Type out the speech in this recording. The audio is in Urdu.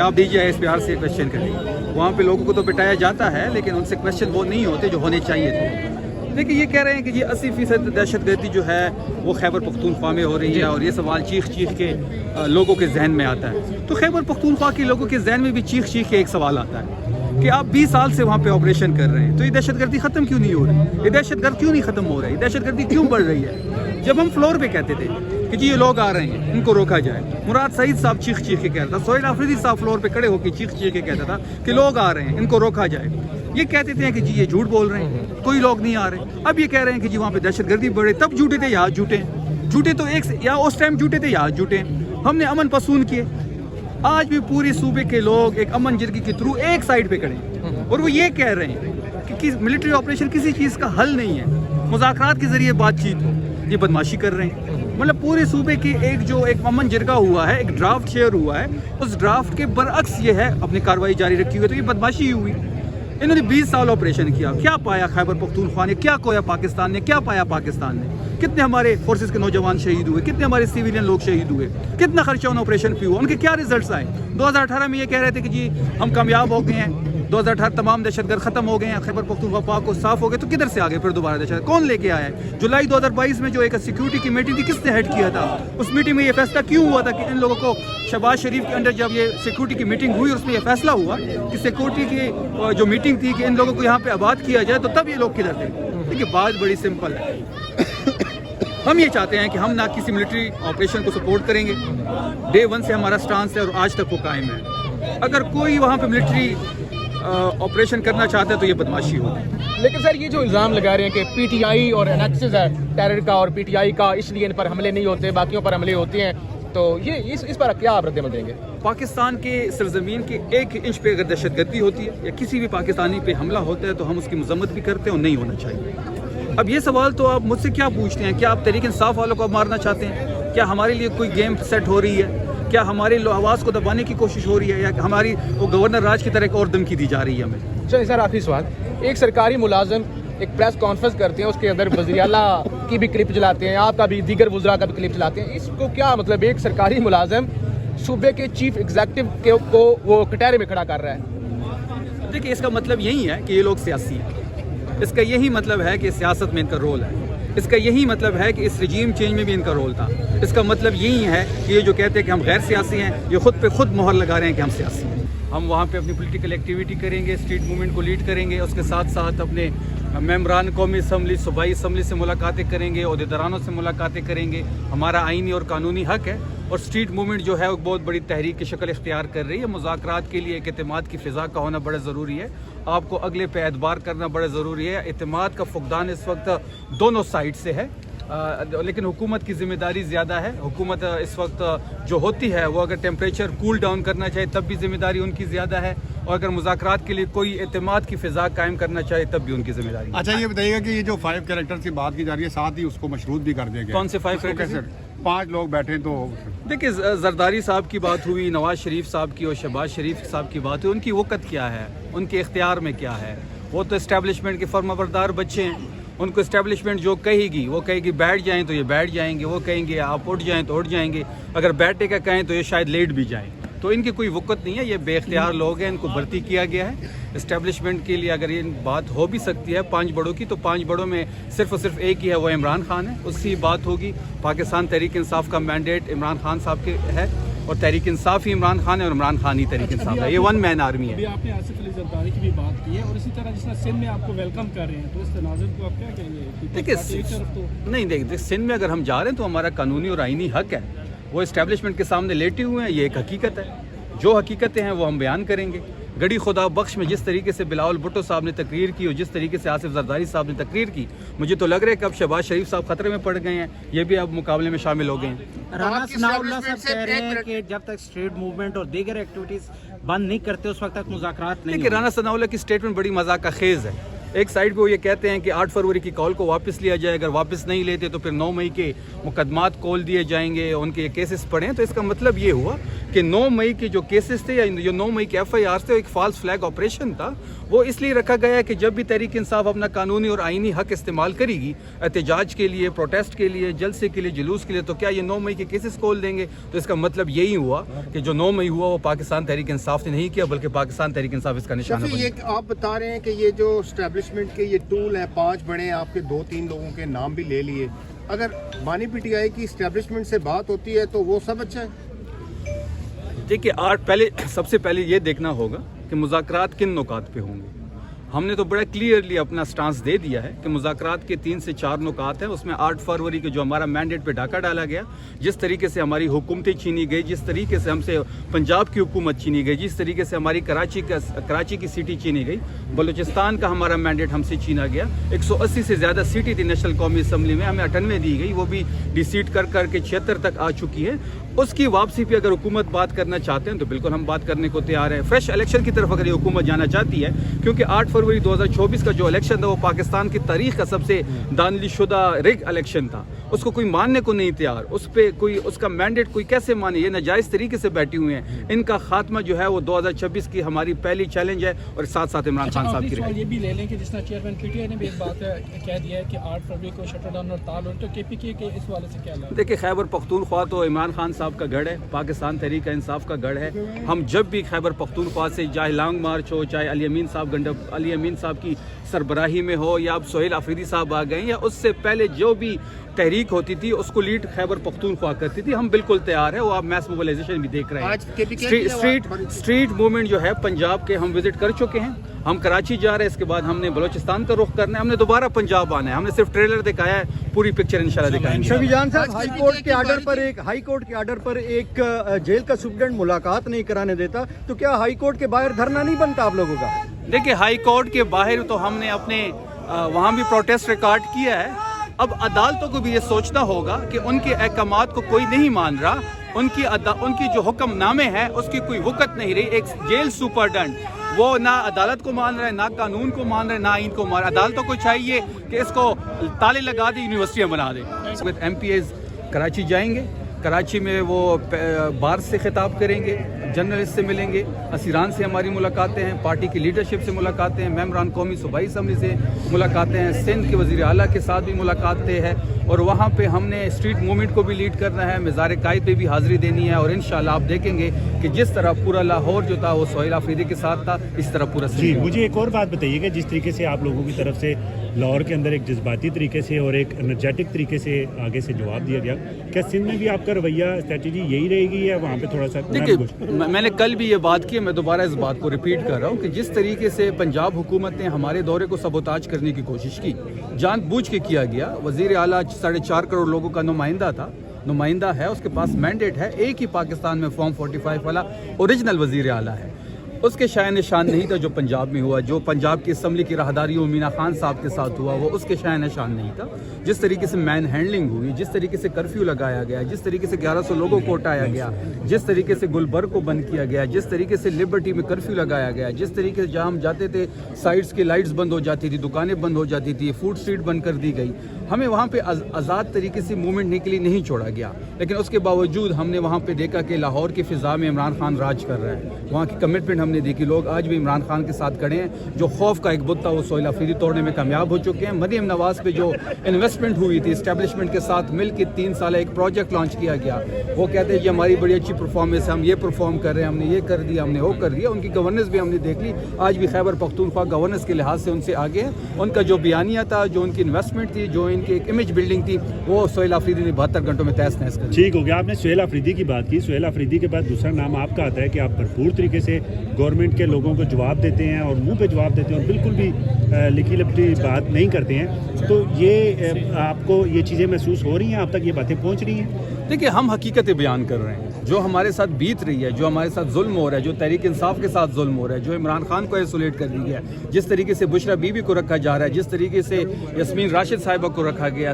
آپ DGI اس پیار سے کوشچن کریں, وہاں پہ لوگوں کو تو بٹایا جاتا ہے لیکن ان سے کوشچن وہ نہیں ہوتے جو ہونے چاہیے تھے. لیکن یہ کہہ رہے ہیں کہ یہ 80% دہشت گردی جو ہے وہ خیبر پختونخوا میں ہو رہی ہے, اور یہ سوال چیخ کے لوگوں کے ذہن میں آتا ہے. تو خیبر پختونخوا کے لوگوں کے ذہن میں بھی چیخ کے ایک سوال آتا ہے کہ آپ 20 سال سے وہاں پہ آپریشن کر رہے ہیں, تو یہ دہشت گردی ختم کیوں نہیں ہو رہی؟ یہ دہشت گرد کیوں نہیں ختم ہو رہی؟ دہشت گردی کیوں بڑھ رہی ہے؟ جب ہم فلور پہ کہتے تھے کہ جی یہ لوگ آ رہے ہیں, ان کو روکا جائے, مراد سعید صاحب چیخ کے کہتا تھا, سہیل آفریدی صاحب فلور پہ کھڑے ہو کے چیخ کے کہتا تھا کہ لوگ آ رہے ہیں, ان کو روکا جائے. یہ کہتے تھے کہ جی یہ جھوٹ بول رہے ہیں, کوئی لوگ نہیں آ رہے. اب یہ کہہ رہے ہیں کہ جی وہاں پہ دہشت گردی بڑھے. تب جھوٹے تھے یا جھوٹے تو ایک یا اس ٹائم جھوٹے تھے یا جھوٹے. ہم نے امن پسند کیے. آج بھی پوری صوبے کے لوگ ایک امن جرگی کے تھرو ایک سائڈ پہ کھڑے ہیں, اور وہ یہ کہہ رہے ہیں کہ ملٹری آپریشن کسی چیز کا حل نہیں ہے, مذاکرات کے ذریعے بات چیت ہو. یہ بدماشی کر رہے ہیں. مطلب پورے صوبے کی ایک امن جرگہ ہوا ہے, ایک ڈرافٹ شیئر ہوا ہے, اس ڈرافٹ کے برعکس یہ ہے اپنی کارروائی جاری رکھی ہوئی ہے. تو یہ بدماشی ہوئی. انہوں نے 20 سال آپریشن کیا, کیا پایا خیبر پختونخوا نے, کیا کھویا پاکستان نے, کیا پایا پاکستان نے؟ کتنے ہمارے فورسز کے نوجوان شہید ہوئے, کتنے ہمارے سیویلین لوگ شہید ہوئے, کتنا خرچہ ان آپریشن پہ ہوا, ان کے کیا ریزلٹس آئے؟ 2018 میں یہ کہہ رہے تھے کہ جی ہم کامیاب ہو گئے ہیں, 2018 تمام دہشت گرد ختم ہو گئے ہیں, خیبر پختونخوا پاک کو صاف ہو گئے. تو کدھر سے آگے پھر دوبارہ دہشت کون لے کے آیا ہے؟ جولائی 2022 میں جو ایک سیکیورٹی کی میٹنگ تھی, کس نے ہیڈ کیا تھا؟ اس میٹنگ میں یہ فیصلہ کیوں ہوا تھا کہ ان لوگوں کو شہباز شریف کے انڈر جب یہ سیکیورٹی کی میٹنگ ہوئی, اس میں یہ فیصلہ ہوا کہ سیکیورٹی کی جو میٹنگ تھی کہ ان لوگوں کو یہاں پہ آباد کیا جائے, تو تب یہ لوگ کدھر تھے؟ دیکھیے بات بڑی سمپل ہے. ہم یہ چاہتے ہیں کہ ہم نہ کسی ملٹری آپریشن کو سپورٹ کریں گے. ڈے 1 سے ہمارا سٹانس ہے اور آج تک وہ قائم ہے. اگر کوئی وہاں پہ ملٹری آپریشن کرنا چاہتا ہے تو یہ بدماشی ہوگی. لیکن سر یہ جو الزام لگا رہے ہیں کہ PTI اور انیکسس ہے ٹیرر کا, اور PTI کا اس لیے ان پر حملے نہیں ہوتے, باقیوں پر حملے ہوتے ہیں, تو یہ اس پر کیا آپ رد عمل دیں گے؟ پاکستان کے سرزمین کے 1 انچ پہ اگر دہشت گردی ہوتی ہے یا کسی بھی پاکستانی پہ حملہ ہوتا ہے تو ہم اس کی مذمت بھی کرتے ہیں, اور نہیں ہونا چاہیے. اب یہ سوال تو آپ مجھ سے کیا پوچھتے ہیں؟ کیا آپ تحریک انصاف والوں کو مارنا چاہتے ہیں؟ کیا ہمارے لیے کوئی گیم سیٹ ہو رہی ہے؟ کیا ہماری آواز کو دبانے کی کوشش ہو رہی ہے, یا ہماری وہ گورنر راج کی طرح ایک اور دھمکی دی جا رہی ہے ہمیں؟ چلیے سر آخری سوال. ایک سرکاری ملازم ایک پریس کانفرنس کرتے ہیں, اس کے اندر وزیر اعلیٰ کی بھی کلپ چلاتے ہیں, آپ کا بھی, دیگر وزراء کا بھی کلپ چلاتے ہیں. اس کو کیا مطلب ایک سرکاری ملازم صوبے کے چیف ایگزیکٹو کو وہ کٹہرے میں کھڑا کر رہا ہے؟ دیکھیے اس کا مطلب یہی ہے کہ یہ لوگ سیاسی ہیں. اس کا یہی مطلب ہے کہ سیاست میں ان کا رول ہے. اس کا یہی مطلب ہے کہ اس رجیم چینج میں بھی ان کا رول تھا. اس کا مطلب یہی ہے کہ یہ جو کہتے ہیں کہ ہم غیر سیاسی ہیں, یہ خود پہ خود مہر لگا رہے ہیں کہ ہم سیاسی ہیں. ہم وہاں پہ اپنی پولیٹیکل ایکٹیویٹی کریں گے, اسٹریٹ موومنٹ کو لیڈ کریں گے, اس کے ساتھ ساتھ اپنے ممبران قومی اسمبلی, صوبائی اسمبلی سے ملاقاتیں کریں گے, عہدیدارانوں سے ملاقاتیں کریں گے. ہمارا آئینی اور قانونی حق ہے, اور اسٹریٹ موومنٹ جو ہے وہ بہت بڑی تحریک کی شکل اختیار کر رہی ہے. مذاکرات کے لیے ایک اعتماد کی فضا کا ہونا بڑا ضروری ہے. آپ کو اگلے پہ اعتبار کرنا بڑا ضروری ہے. اعتماد کا فقدان اس وقت دونوں سائڈ سے ہے, لیکن حکومت کی ذمہ داری زیادہ ہے. حکومت اس وقت جو ہوتی ہے وہ اگر ٹیمپریچر کول ڈاؤن کرنا چاہے تب بھی ذمہ داری ان کی زیادہ ہے, اور اگر مذاکرات کے لیے کوئی اعتماد کی فضا قائم کرنا چاہے تب بھی ان کی ذمہ داری. اچھا یہ بتائیے گا کہ یہ جو 5 کریکٹر کی بات کی جا رہی ہے, ساتھ ہی اس کو مشروط بھی کر دیا گیا. کون سے 5 کریکٹر؟ 5 لوگ بیٹھے تو دیکھیں, زرداری صاحب کی بات ہوئی, نواز شریف صاحب کی اور شہباز شریف صاحب کی بات ہوئی. ان کی وقت کیا ہے, ان کے اختیار میں کیا ہے؟ وہ تو اسٹیبلشمنٹ کے فرمانبردار بچے ہیں. ان کو اسٹیبلشمنٹ جو کہے گی وہ کہے گی بیٹھ جائیں تو یہ بیٹھ جائیں گے, وہ کہیں گے آپ اٹھ جائیں تو اٹھ جائیں گے, اگر بیٹھے کا کہیں تو یہ شاید لیٹ بھی جائیں. تو ان کی کوئی وقت نہیں ہے, یہ بے اختیار لوگ ہیں, ان کو بھرتی کیا گیا ہے. اسٹیبلشمنٹ کے لیے اگر یہ بات ہو بھی سکتی ہے 5 بڑوں کی, تو 5 بڑوں میں صرف اور صرف ایک ہی ہے, وہ عمران خان ہے. اس کی بات ہوگی. پاکستان تحریک انصاف کا مینڈیٹ عمران خان صاحب کے ہے, اور تحریک انصاف ہی عمران خان ہے, اور عمران خان ہی تحریک انصاف ہے. یہ 1 مین آرمی ہے. ابھی آپ نے آصف علی زرداری کی بھی بات کی ہے, اور اسی طرح جس طرح سندھ میں آپ کو ویلکم کر رہے ہیں, تو اس تناظر کو آپ کیا کہیں گے؟ دیکھیے نہیں, دیکھ سندھ میں اگر ہم جا رہے ہیں تو ہمارا قانونی اور آئینی حق ہے. وہ اسٹیبلشمنٹ کے سامنے لیٹے ہوئے ہیں, یہ ایک حقیقت ہے. جو حقیقتیں ہیں وہ ہم بیان کریں گے. گڑی خدا بخش میں جس طریقے سے بلاول بھٹو صاحب نے تقریر کی, اور جس طریقے سے آصف زرداری صاحب نے تقریر کی, مجھے تو لگ رہا ہے کہ اب شہباز شریف صاحب خطرے میں پڑ گئے ہیں, یہ بھی اب مقابلے میں شامل ہو گئے ہیں. رانا ثناء اللہ صاحب کہہ رہے ہیں کہ جب تک اسٹریٹ موومنٹ اور دیگر ایکٹیویٹیز بند نہیں کرتے اس وقت تک مذاکرات نہیں. لیکن رانا ثناء اللہ کی اسٹیٹمنٹ بڑی مذاق خیز ہے. ایک سائڈ پہ وہ یہ کہتے ہیں کہ 8 فروری کی کال کو واپس لیا جائے, اگر واپس نہیں لیتے تو پھر 9 مئی کے مقدمات کھول دیے جائیں گے, ان کے کیسز پڑھیں. تو اس کا مطلب یہ ہوا کہ 9 مئی کے جو کیسز تھے یا جو 9 مئی کے FIR تھے, ایک فالس فلیگ آپریشن تھا. وہ اس لیے رکھا گیا ہے کہ جب بھی تحریک انصاف اپنا قانونی اور آئینی حق استعمال کرے گی احتجاج کے لیے, پروٹیسٹ کے لیے, جلسے کے لیے, جلوس کے لیے, تو کیا یہ 9 مئی کے کیسز کھول دیں گے؟ تو اس کا مطلب یہی ہوا کہ جو 9 مئی ہوا وہ پاکستان تحریک انصاف نے نہیں کیا, بلکہ پاکستان تحریک انصاف اس کا نشانہ بنا. یہ آپ بتا رہے ہیں کہ یہ جو اسٹیبلشمنٹ کے یہ ٹول ہیں 5 بڑے, آپ کے 2-3 لوگوں کے نام بھی لے لیے, اگر بانی PTI کی اسٹیبلشمنٹ سے بات ہوتی ہے تو وہ سب اچھا ہے؟ دیکھیے, سب سے پہلے یہ دیکھنا ہوگا کہ مذاکرات کن نکات پہ ہوں گے. ہم نے تو بڑا کلیئرلی اپنا سٹانس دے دیا ہے کہ مذاکرات کے 3 سے 4 نکات ہیں. اس میں 8 فروری کے جو ہمارا مینڈیٹ پہ ڈاکہ ڈالا گیا, جس طریقے سے ہماری حکومتیں چھینی گئی, جس طریقے سے ہم سے پنجاب کی حکومت چھینی گئی, جس طریقے سے ہماری کراچی کی سیٹی چھینی گئی, بلوچستان کا ہمارا مینڈیٹ ہم سے چھینا گیا. 180 سے زیادہ سیٹی تھی نیشنل قومی اسمبلی میں, ہمیں 98 دی گئی, وہ بھی ڈیسیٹ کر کے 76 تک آ چکی ہے. اس کی واپسی پہ اگر حکومت بات کرنا چاہتے ہیں تو بالکل ہم بات کرنے کو تیار ہیں. فریش الیکشن کی طرف اگر یہ حکومت جانا چاہتی ہے, کیونکہ 8 فروری 2024 کا جو الیکشن تھا وہ پاکستان کی تاریخ کا سب سے دھاندلی شدہ ریگ الیکشن تھا, اس کو کوئی ماننے کو نہیں تیار. اس پہ کوئی اس کا مینڈیٹ کوئی کیسے مانے؟ یہ ناجائز طریقے سے بیٹھے ہوئے ہیں. ان کا خاتمہ جو ہے وہ 2026 کی ہماری پہلی چیلنج ہے, اور ساتھ ساتھ عمران خان صاحب کی رہے. یہ بھی لے لیں کہ جس طرح چیئرمین PTI نے بھی ایک بات کہہ دیا ہے کہ 8 فروری کو شٹر ڈاؤن اور تال, تو KPK کے اس حوالے سے کیا لگا؟ دیکھیں, خیبر پختونخوا تو عمران خان صاحب کا گڑھ ہے, پاکستان تحریک انصاف کا گڑھ ہے. ہم جب بھی خیبر پختونخوا سے, چاہے لانگ مارچ ہو, چاہے علی امین صاحب کی سربراہی میں ہو, یا اب سہیل آفریدی صاحب آ گئے, یا اس سے پہلے جو بھی تحریک ہوتی تھی اس کو لیڈ خیبر پختونخوا کرتی تھی, ہم بالکل تیار ہے. وہ آپ میس موبلائزیشن بھی دیکھ رہے ہیں. اسٹریٹ موومنٹ جو ہے پنجاب کے ہم وزٹ کر چکے ہیں. ہم کراچی جا رہے ہیں, اس کے بعد ہم نے بلوچستان کا رخ کرنا ہے, ہم نے دوبارہ پنجاب آنا ہے. ہم نے صرف ٹریلر دکھایا ہے, پوری پکچر انشاءاللہ دکھائیں گے. شفیع جان صاحب, ہائی کورٹ کے آرڈر پر ایک جیل کا سپرڈنٹ ملاقات نہیں کرانے دیتا, تو کیا ہائی کورٹ کے باہر دھرنا نہیں بنتا آپ لوگوں کا؟ دیکھیں, ہائی کورٹ کے باہر تو ہم نے اپنے وہاں بھی پروٹیسٹ ریکارڈ کیا ہے. اب عدالتوں کو بھی یہ سوچنا ہوگا کہ ان کے احکامات کو کوئی نہیں مان رہا, ان کی جو حکم نامے ہیں اس کی کوئی وقت نہیں رہی. ایک جیل سپرڈنٹ وہ نہ عدالت کو مان رہا ہے, نہ قانون کو مان رہا ہے, نہ آئین کو مان رہا ہے. عدالتوں کو چاہیے کہ اس کو تالے لگا دے, یونیورسٹیاں بنا دے. MPs کراچی جائیں گے, کراچی میں وہ بار سے خطاب کریں گے, جرنلسٹ سے ملیں گے, اسیران سے ہماری ملاقاتیں ہیں, پارٹی کی لیڈرشپ سے ملاقاتیں ہیں, ممبران قومی صوبائی اسمبلی سے ملاقاتیں ہیں, سندھ کے وزیر اعلیٰ کے ساتھ بھی ملاقاتیں ہیں, اور وہاں پہ ہم نے اسٹریٹ موومنٹ کو بھی لیڈ کرنا ہے, مزار قائد پہ بھی حاضری دینی ہے. اور انشاءاللہ آپ دیکھیں گے کہ جس طرح پورا لاہور جو تھا وہ سہیل آفریدی کے ساتھ تھا, اس طرح پورا جی. مجھے ایک اور بات بتائیے کہ جس طریقے سے آپ لوگوں کی طرف سے لاہور کے اندر ایک جذباتی طریقے سے اور ایک انرجیٹک طریقے سے آگے سے جواب دیا گیا, کیا سندھ میں بھی آپ کا رویہ اسٹریٹجی یہی رہے گی یا وہاں پہ تھوڑا سا؟ دیکھیے, میں نے کل بھی یہ بات کی, میں دوبارہ اس بات کو ریپیٹ کر رہا ہوں کہ جس طریقے سے پنجاب حکومت نے ہمارے دورے کو سبوتاج کرنے کی کوشش کی, جان بوجھ کے کیا گیا. وزیر اعلیٰ 4.5 کروڑ لوگوں کا نمائندہ ہے, اس کے پاس مینڈیٹ ہے, ایک ہی پاکستان میں فارم 45 والا اوریجنل وزیر اعلیٰ ہے. اس کے شائن نشان نہیں تھا جو پنجاب میں ہوا, جو پنجاب کی اسمبلی کی راہداریوں مینا خان صاحب کے ساتھ ہوا, وہ اس کے شائن نشان نہیں تھا. جس طریقے سے مین ہینڈلنگ ہوئی, جس طریقے سے کرفیو لگایا گیا, جس طریقے سے 1100 لوگوں کو اٹھایا گیا, جس طریقے سے گلبرگ کو بند کیا گیا, جس طریقے سے لبرٹی میں کرفیو لگایا گیا, جس طریقے سے جہاں ہم جاتے تھے سائٹس کی لائٹس بند ہو جاتی تھی, دکانیں بند ہو جاتی تھی, فوڈ اسٹریٹ بند کر دی گئی, ہمیں وہاں پہ آزاد طریقے سے موومنٹ نکلی نہیں چھوڑا گیا. لیکن اس کے باوجود ہم نے وہاں پہ دیکھا کہ لاہور کی فضا میں عمران خان راج کر رہا ہے. وہاں کی کمٹمنٹ ہم نے دیکھی, لوگ آج بھی عمران خان کے ساتھ کھڑے ہیں. جو خوف کا ایک بت تھا وہ سہیل آفریدی توڑنے میں کامیاب ہو چکے ہیں. مریم نواز پہ جو انویسٹمنٹ ہوئی تھی, اسٹیبلشمنٹ کے ساتھ مل کے 3 سالہ ایک پروجیکٹ لانچ کیا گیا, وہ کہتے ہیں کہ ہماری بڑی اچھی پرفارمنس ہے, ہم یہ پرفارم کر رہے ہیں, ہم نے یہ کر دیا, ہم نے وہ کر دیا. ان کی گورننس بھی ہم نے دیکھ لی, آج بھی خیبر پختونخوا گورننس کے لحاظ سے ان سے آگے ہے. ان کا جو بیانیہ تھا, جو ان کی انویسٹمنٹ تھی, جو ان کی ایک امیج بلڈنگ تھی, وہ سہیل آفریدی نے 72 گھنٹوں میں تہس نہس کر دی. ٹھیک ہو گیا, آپ نے سہیل آفریدی کی بات کی. سہیل آفریدی کے بعد دوسرا نام آپ کا آتا ہے کہ آپ بھرپور طریقے سے گورنمنٹ کے لوگوں کو جواب دیتے ہیں اور منہ پہ جواب دیتے ہیں اور بالکل بھی لکھی لپٹی بات نہیں کرتے ہیں. تو یہ آپ کو یہ چیزیں محسوس ہو رہی ہیں, آپ تک یہ باتیں پہنچ رہی ہیں؟ دیکھیے, ہم حقیقتیں بیان کر رہے ہیں. جو ہمارے ساتھ بیت رہی ہے, جو ہمارے ساتھ ظلم ہو رہا ہے, جو تحریک انصاف کے ساتھ ظلم ہو رہا ہے, جو عمران خان کو ایسولیٹ کر دیا گیا ہے, جس طریقے سے بشرا بی بی کو رکھا جا رہا ہے, جس طریقے سے یاسمین راشد صاحبہ کو رکھا گیا,